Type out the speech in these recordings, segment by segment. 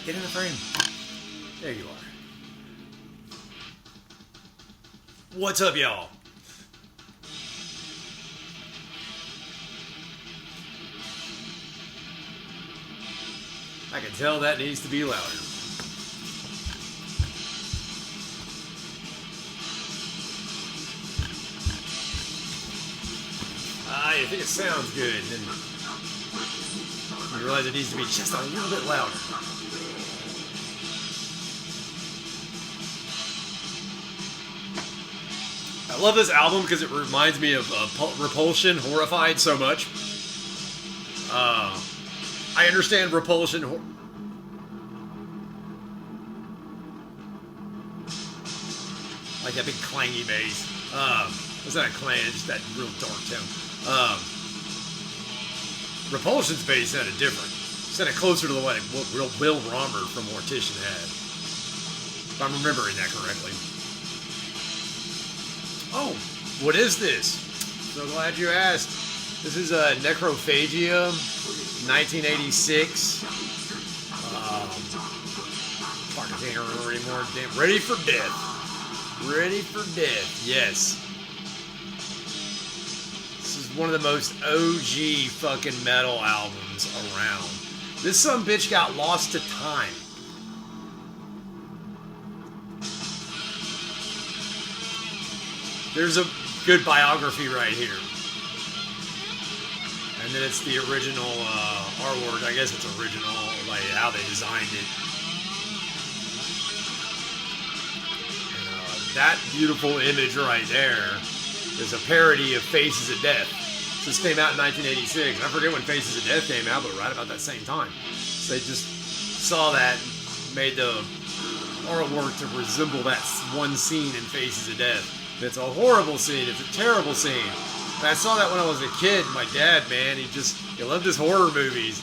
Get in the frame. There you are. What's up, y'all? I can tell that needs to be louder. You think it sounds good, and then you realize it needs to be just a little bit louder. I love this album because it reminds me of Repulsion, Horrified so much. I understand Repulsion. Like that big clangy bass. It's not a clang, it's just that real dark tone. Repulsion's bass sounded different. Sounded closer to the what real Will Romer from Mortician had. If I'm remembering that correctly. Oh, what is this? So glad you asked. This is a Necrophagia, 1986. Fuck, I can't remember anymore. Damn, Ready for Death. Ready for Death, yes. This is one of the most OG fucking metal albums around. This sumbitch got lost to time. There's a good biography right here. And then it's the original artwork. I guess it's original, like how they designed it. And, that beautiful image right there is a parody of Faces of Death. This came out in 1986. I forget when Faces of Death came out, but right about that same time. So they just saw that and made the artwork to resemble that one scene in Faces of Death. It's a horrible scene. It's a terrible scene. And I saw that when I was a kid. My dad, man, he loved his horror movies.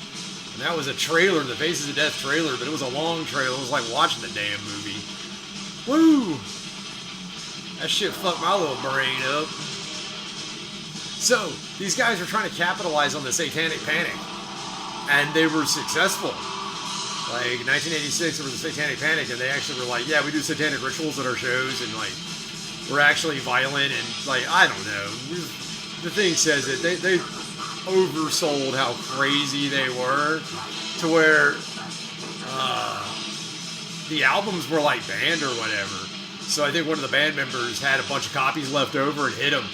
And that was a trailer, the Faces of Death trailer, but it was a long trailer. It was like watching the damn movie. Woo! That shit fucked my little brain up. So, these guys were trying to capitalize on the Satanic Panic. And they were successful. Like, in 1986, there was a Satanic Panic, and they actually were like, yeah, we do satanic rituals at our shows, and like, we're actually violent, and like, I don't know. The thing says it. They oversold how crazy they were to where the albums were like banned or whatever. So I think one of the band members had a bunch of copies left over and hid them.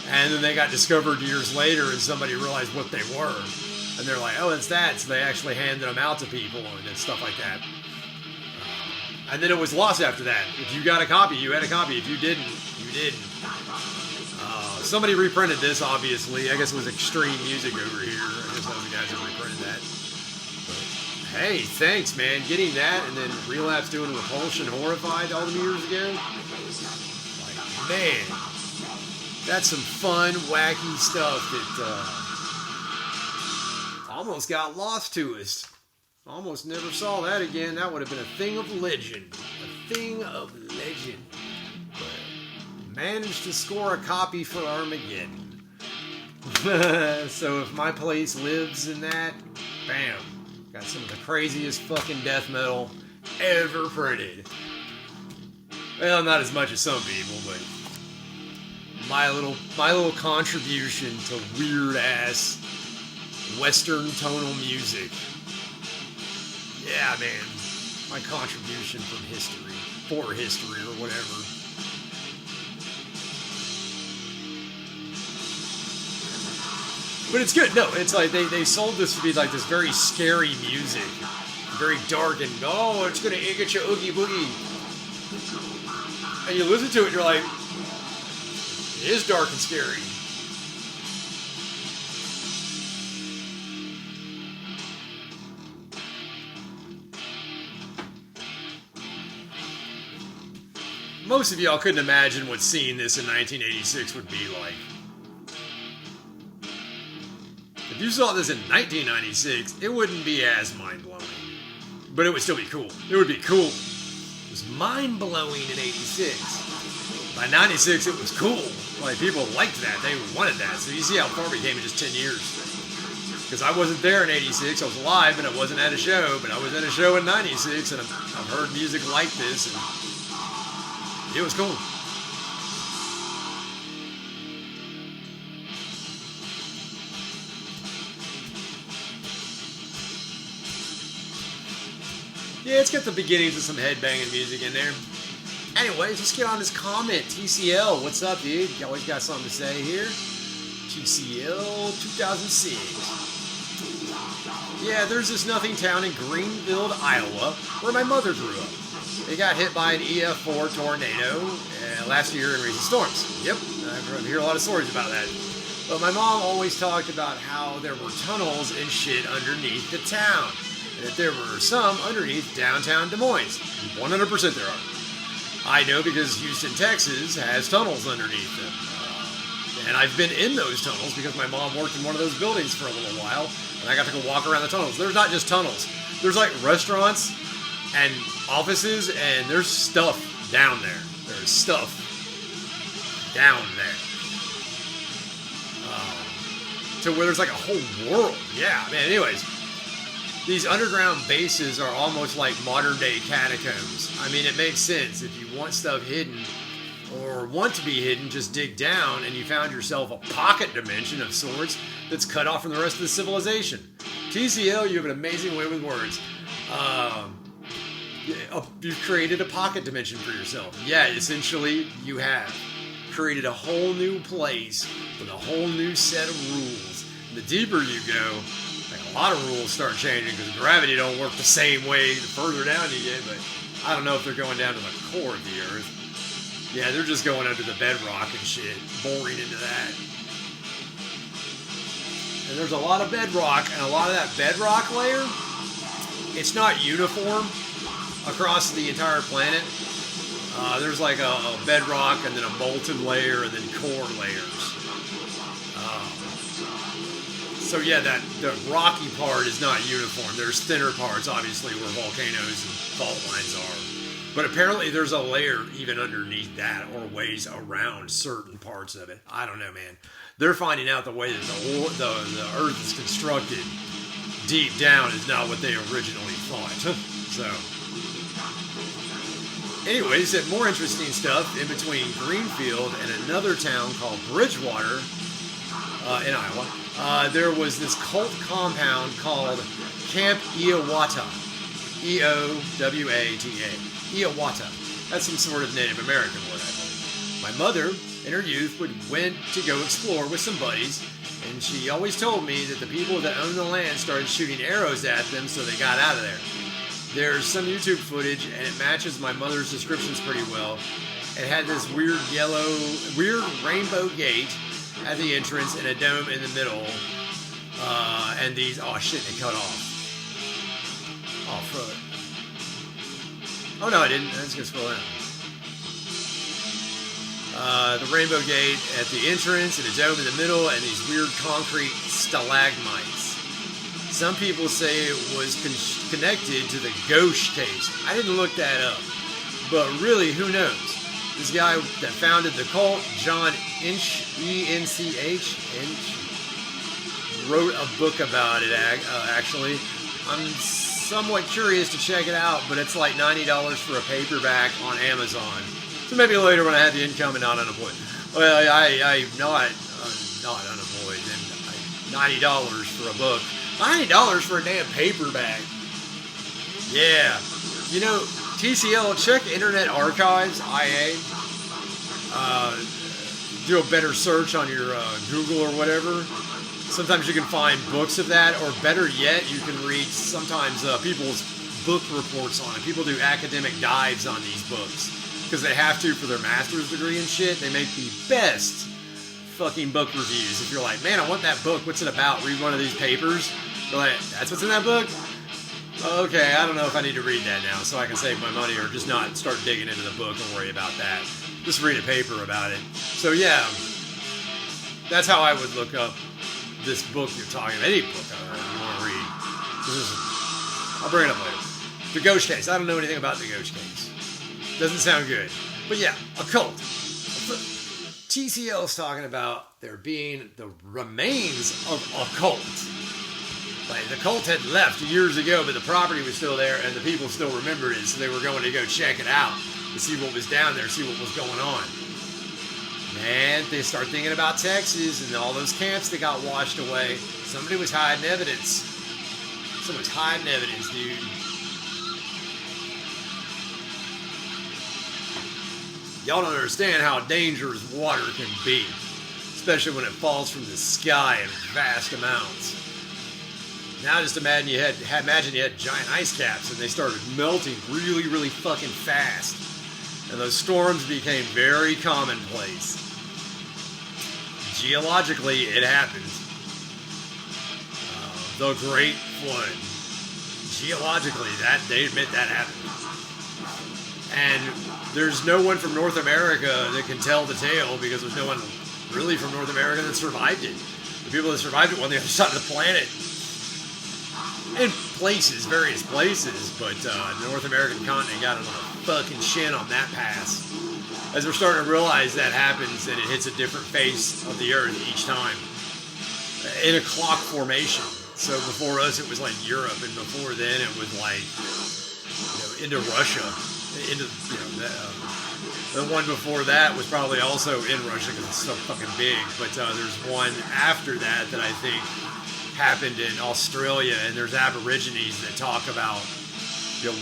And then they got discovered years later and somebody realized what they were. And they're like, oh, it's that. So they actually handed them out to people and stuff like that. And then it was lost after that. If you got a copy, you had a copy. If you didn't, you didn't. Somebody reprinted this, obviously. I guess it was Extreme Music over here. I guess those guys who reprinted that. But, hey, thanks, man. Getting that and then Relapse doing Repulsion, Horrified all them years ago. Like, man, that's some fun, wacky stuff that almost got lost to us. Almost never saw that again. That would have been a thing of legend. A thing of legend. But managed to score a copy for Armageddon. So if my place lives in that, bam. Got some of the craziest fucking death metal ever printed. Well, not as much as some people, but my little contribution to weird ass Western tonal music. Yeah, man. My contribution from history. For history, or whatever. But it's good. No, it's like they sold this to be like this very scary music. Very dark and, oh, it's going to get you oogie boogie. And you listen to it and you're like, it is dark and scary. Most of y'all couldn't imagine what seeing this in 1986 would be like. If you saw this in 1996, it wouldn't be as mind-blowing. But it would still be cool. It would be cool. It was mind-blowing in 86. By 96, it was cool. Like, people liked that. They wanted that. So you see how far we came in just 10 years. Because I wasn't there in 86. I was live, and I wasn't at a show, but I was at a show in 96, and I've heard music like this, and it was cool. Yeah, it's got the beginnings of some headbanging music in there. Anyways, let's get on this comment. TCL, what's up, dude? You always got something to say here. TCL 2006. Yeah, there's this nothing town in Greenfield, Iowa, where my mother grew up. They got hit by an EF4 tornado last year in recent storms. Yep, I hear a lot of stories about that. But my mom always talked about how there were tunnels and shit underneath the town. And that there were some underneath downtown Des Moines. 100% there are. I know because Houston, Texas has tunnels underneath them. And I've been in those tunnels because my mom worked in one of those buildings for a little while. And I got to go walk around the tunnels. There's not just tunnels. There's like restaurants and offices, and there's stuff down there. There's stuff down there. To where there's like a whole world. Yeah, man, anyways. These underground bases are almost like modern-day catacombs. I mean, it makes sense. If you want stuff hidden or want to be hidden, just dig down and you found yourself a pocket dimension of sorts that's cut off from the rest of the civilization. TCL, you have an amazing way with words. You've created a pocket dimension for yourself. Yeah, essentially, you have created a whole new place with a whole new set of rules. And the deeper you go, a lot of rules start changing because gravity don't work the same way the further down you get, but I don't know if they're going down to the core of the earth. Yeah, they're just going under the bedrock and shit, boring into that. And there's a lot of bedrock, and a lot of that bedrock layer, it's not uniform across the entire planet. There's like a bedrock and then a molten layer and then core layers. So yeah, the rocky part is not uniform. There's thinner parts, obviously, where volcanoes and fault lines are. But apparently there's a layer even underneath that or ways around certain parts of it. I don't know, man. They're finding out the way that the Earth is constructed deep down is not what they originally thought. So, anyways, more interesting stuff in between Greenfield and another town called Bridgewater in Iowa. There was this cult compound called Camp Iowata. E-O-W-A-T-A. Iowata. That's some sort of Native American word, I believe. My mother, in her youth, went to go explore with some buddies, and she always told me that the people that owned the land started shooting arrows at them, so they got out of there. There's some YouTube footage, and it matches my mother's descriptions pretty well. It had this weird rainbow gate at the entrance and a dome in the middle, and these, oh shit, it cut off. Oh, fuck. Oh no, I didn't. I was gonna scroll down. The rainbow gate at the entrance and a dome in the middle, and these weird concrete stalagmites. Some people say it was connected to the Ghosh case. I didn't look that up, but really, who knows? This guy that founded the cult, John Inch, E-N-C-H, Inch, wrote a book about it, actually. I'm somewhat curious to check it out, but it's like $90 for a paperback on Amazon. So maybe later when I have the income and not unemployed. Well, I'm not unemployed, and $90 for a book. $90 for a damn paperback. Yeah. You know, TCL, check Internet Archives, IA. Do a better search on your Google or whatever. Sometimes you can find books of that, or better yet, you can read sometimes people's book reports on it. People do academic dives on these books because they have to for their master's degree and shit. They make the best fucking book reviews. If you're like, man, I want that book. What's it about? Read one of these papers. They're like, that's what's in that book? Okay, I don't know if I need to read that now, so I can save my money or just not start digging into the book and worry about that. Just read a paper about it. So yeah, that's how I would look up this book you're talking about. Any book you want to read. I'll bring it up later. The Ghosh case. I don't know anything about the Ghosh case. Doesn't sound good. But yeah, a cult. TCL is talking about there being the remains of a cult. Like, the cult had left years ago, but the property was still there, and the people still remembered it, so they were going to go check it out to see what was down there, see what was going on. Man, they start thinking about Texas and all those camps that got washed away. Somebody was hiding evidence. Someone's hiding evidence, dude. Y'all don't understand how dangerous water can be, especially when it falls from the sky in vast amounts. Now just imagine you had giant ice caps and they started melting really, really fucking fast. And those storms became very commonplace. Geologically, it happened. The Great Flood. Geologically, they admit that happened. And there's no one from North America that can tell the tale because there's no one really from North America that survived it. The people that survived it were on the other side of the planet. In places, various places, but the North American continent got it on the fucking chin on that pass. As we're starting to realize that happens and it hits a different face of the earth each time. In a clock formation. So before us it was like Europe, and before then it was like, into Russia. The one before that was probably also in Russia because it's so fucking big. But there's one after that I think happened in Australia, and there's Aborigines that talk about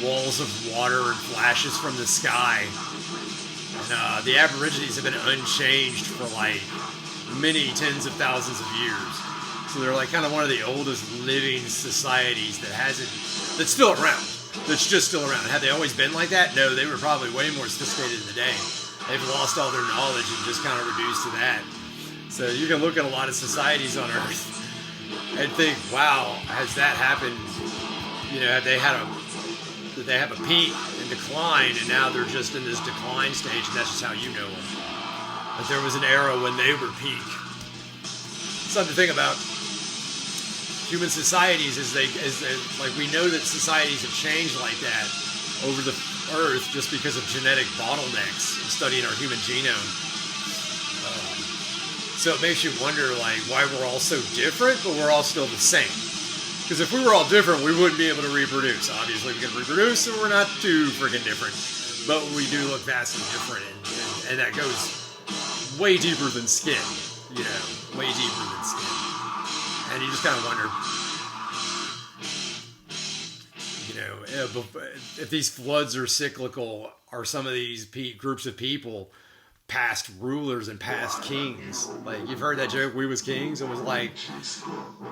walls of water and flashes from the sky. And the Aborigines have been unchanged for like many tens of thousands of years. So they're like kind of one of the oldest living societies that's still around. That's just still around. Have they always been like that? No, they were probably way more sophisticated in the day. They've lost all their knowledge and just kind of reduced to that. So you can look at a lot of societies on Earth and think, wow, has that happened? Did they have a peak and decline, and now they're just in this decline stage, and that's just how you know them. But there was an era when they were peak. Something to think about. Human societies, like we know that societies have changed like that over the Earth just because of genetic bottlenecks in studying our human genome. So it makes you wonder, like, why we're all so different, but we're all still the same. Because if we were all different, we wouldn't be able to reproduce. Obviously, we can reproduce, and we're not too freaking different. But we do look vastly different, and that goes way deeper than skin. Way deeper than skin. And you just kind of wonder, if these floods are cyclical, are some of these groups of people past rulers and past kings? Like, you've heard that joke, we was kings? It was like,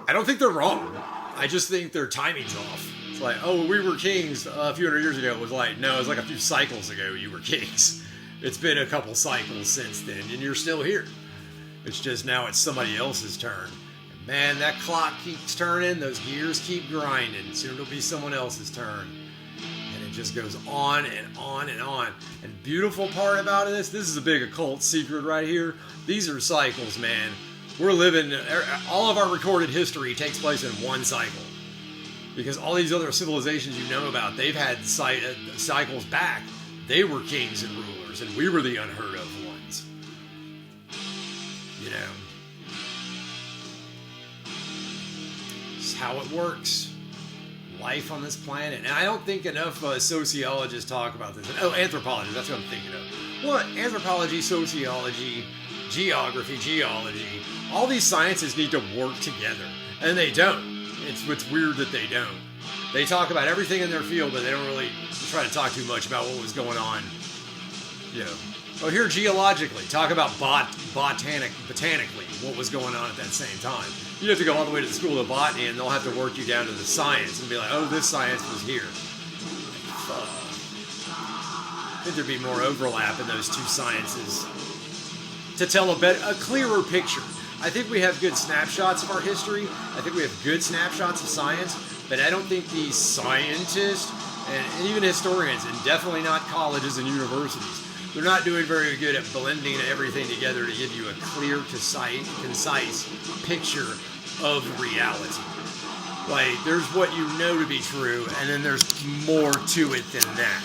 I don't think they're wrong. I just think their timing's off. It's like, oh, we were kings a few hundred years ago. It was like, no, it was like a few cycles ago you were kings. It's been a couple cycles since then, and you're still here. It's just now it's somebody else's turn. Man, that clock keeps turning, those gears keep grinding. Soon it'll be someone else's turn. And it just goes on and on and on. And beautiful part about this is a big occult secret right here. These are cycles, man. We're living, all of our recorded history takes place in one cycle. Because all these other civilizations you know about, they've had cycles back. They were kings and rulers, and we were the unheard of ones. How it works. Life on this planet. And I don't think enough sociologists talk about this. Oh, anthropologists, that's what I'm thinking of. Well, anthropology, sociology, geography, geology, all these sciences need to work together. And they don't. It's weird that they don't. They talk about everything in their field, but they don't really try to talk too much about what was going on. Oh, here geologically, talk about botanically, what was going on at that same time. You have to go all the way to the School of Botany, and they'll have to work you down to the science and be like, oh, this science was here. I think there'd be more overlap in those two sciences to tell a clearer picture. I think we have good snapshots of our history. I think we have good snapshots of science, but I don't think these scientists and even historians, and definitely not colleges and universities, they're not doing very good at blending everything together to give you a clear, concise picture of reality. Like, there's what you know to be true, and then there's more to it than that.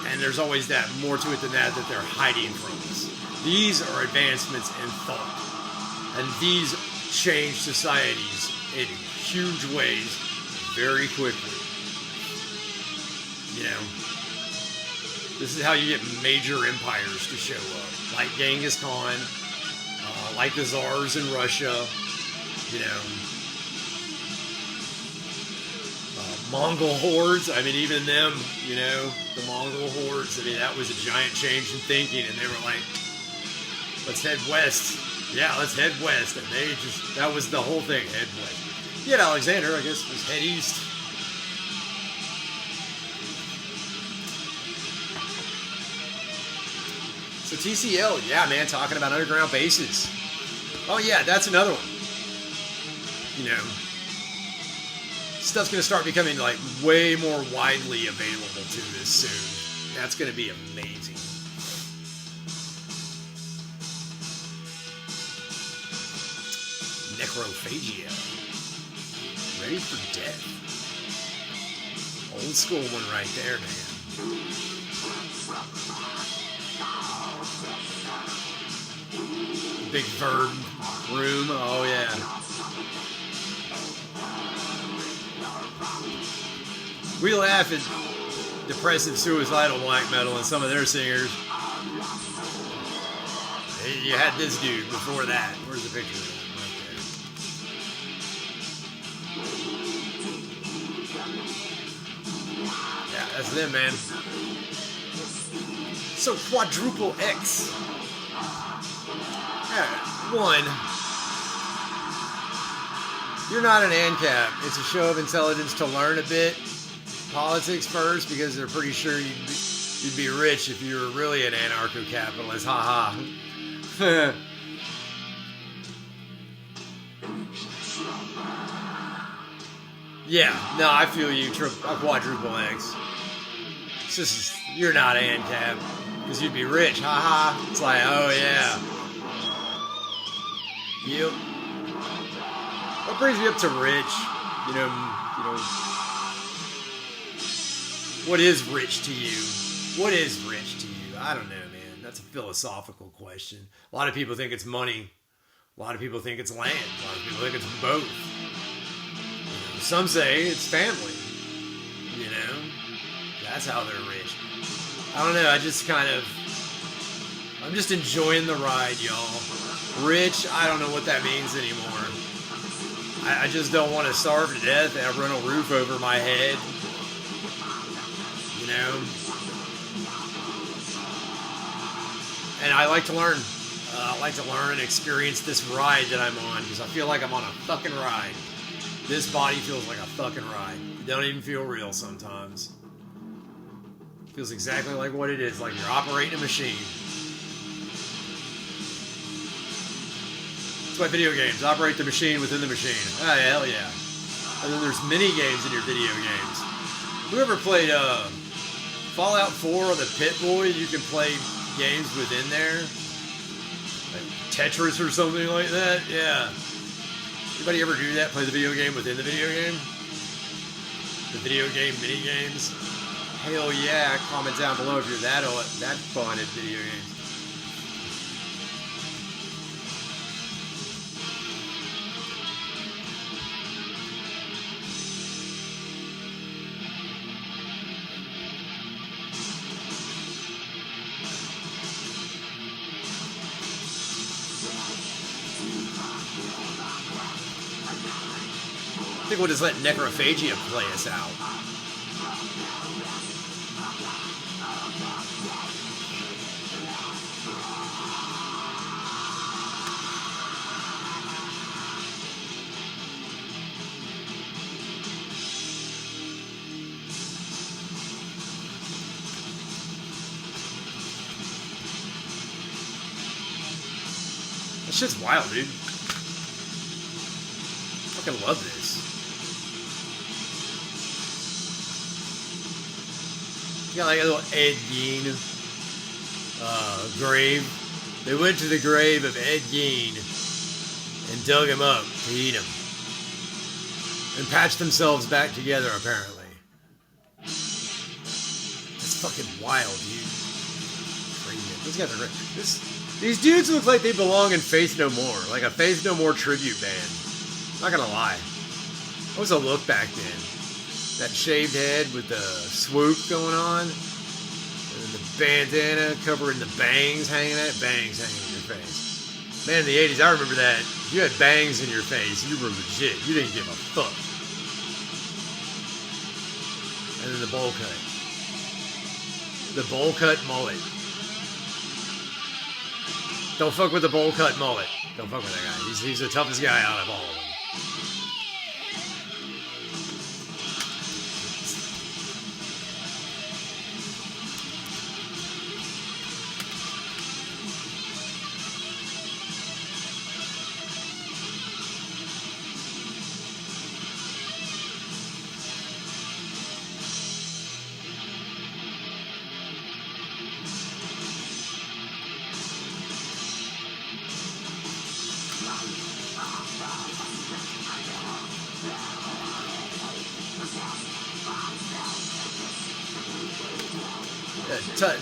And there's always that more to it than that they're hiding from us. These are advancements in thought. And these change societies in huge ways very quickly. You know, this is how you get major empires to show up, like Genghis Khan, like the Tsars in Russia, you know, Mongol hordes. I mean, even them, you know, the Mongol hordes. I mean, that was a giant change in thinking, and they were like, let's head west. Yeah, let's head west. And they just, that was the whole thing, head west. Yet Alexander, I guess, was head east. So TCL, yeah, man, talking about underground bases. Oh yeah, that's another one. You know, stuff's gonna start becoming like way more widely available to us soon. That's gonna be amazing. Necrophagia. Ready for death. Old school one right there, man. Big bird room. Oh yeah. We laugh at depressive, suicidal black metal and some of their singers. You had this dude before that. Where's the picture of him? Right there. Yeah, that's them, man. So quadruple X. One, you're not an ANCAP. It's a show of intelligence to learn a bit politics first, because they're pretty sure you'd be rich if you were really an anarcho-capitalist. Ha ha. Yeah, no, I feel you. Quadruple X. It's just, you're not ANCAP because you'd be rich. Ha ha. It's like, oh yeah. Yep. What brings me up to rich? You know, what is rich to you? What is rich to you? I don't know, man. That's a philosophical question. A lot of people think it's money. A lot of people think it's land. A lot of people think it's both. Some say it's family. You know, that's how they're rich. I don't know. I'm just enjoying the ride, y'all. Rich, I don't know what that means anymore. I just don't want to starve to death and run a roof over my head. You know? And I like to learn. I like to learn and experience this ride that I'm on, because I feel like I'm on a fucking ride. This body feels like a fucking ride. It don't even feel real sometimes. It feels exactly like what it is, like you're operating a machine. That's why video games operate the machine within the machine. Ah, hell yeah. And then there's mini games in your video games. Whoever played Fallout 4 or the Pit-Boy, you can play games within there. Like Tetris or something like that. Yeah. Anybody ever do that? Play the video game within the video game? The video game mini games? Hell yeah. Comment down below if you're that fun at video games. I think we'll just let Necrophagia play us out. That shit's wild, dude. I fucking love this. Got like a little Ed Gein grave. They went to the grave of Ed Gein and dug him up to eat him. And patched themselves back together, apparently. That's fucking wild, dude. Crazy. These guys are great. These dudes look like they belong in Faith No More. Like a Faith No More tribute band. Not gonna lie. What was the look back then? That shaved head with the swoop going on, and the bandana covering the bangs hanging in your face. Man, in the 80s, I remember that. If you had bangs in your face, you were legit. You didn't give a fuck. And then the bowl cut. The bowl cut mullet. Don't fuck with the bowl cut mullet. Don't fuck with that guy. He's the toughest guy out of all of them.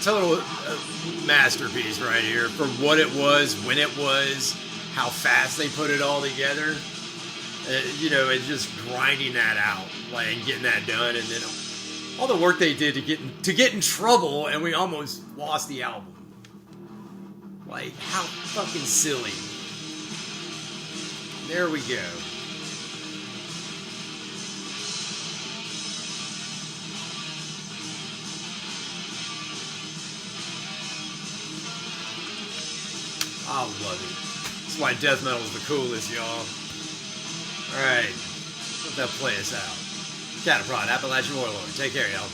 Total masterpiece right here for what it was, when it was, how fast they put it all together. You know, and just grinding that out, like, and getting that done, and then all the work they did to get in trouble, and we almost lost the album. Like, how fucking silly. There we go. I love it. That's why death metal is the coolest, y'all. Alright. Let that play us out. Cataprod, Appalachian Warlord. Take care, y'all.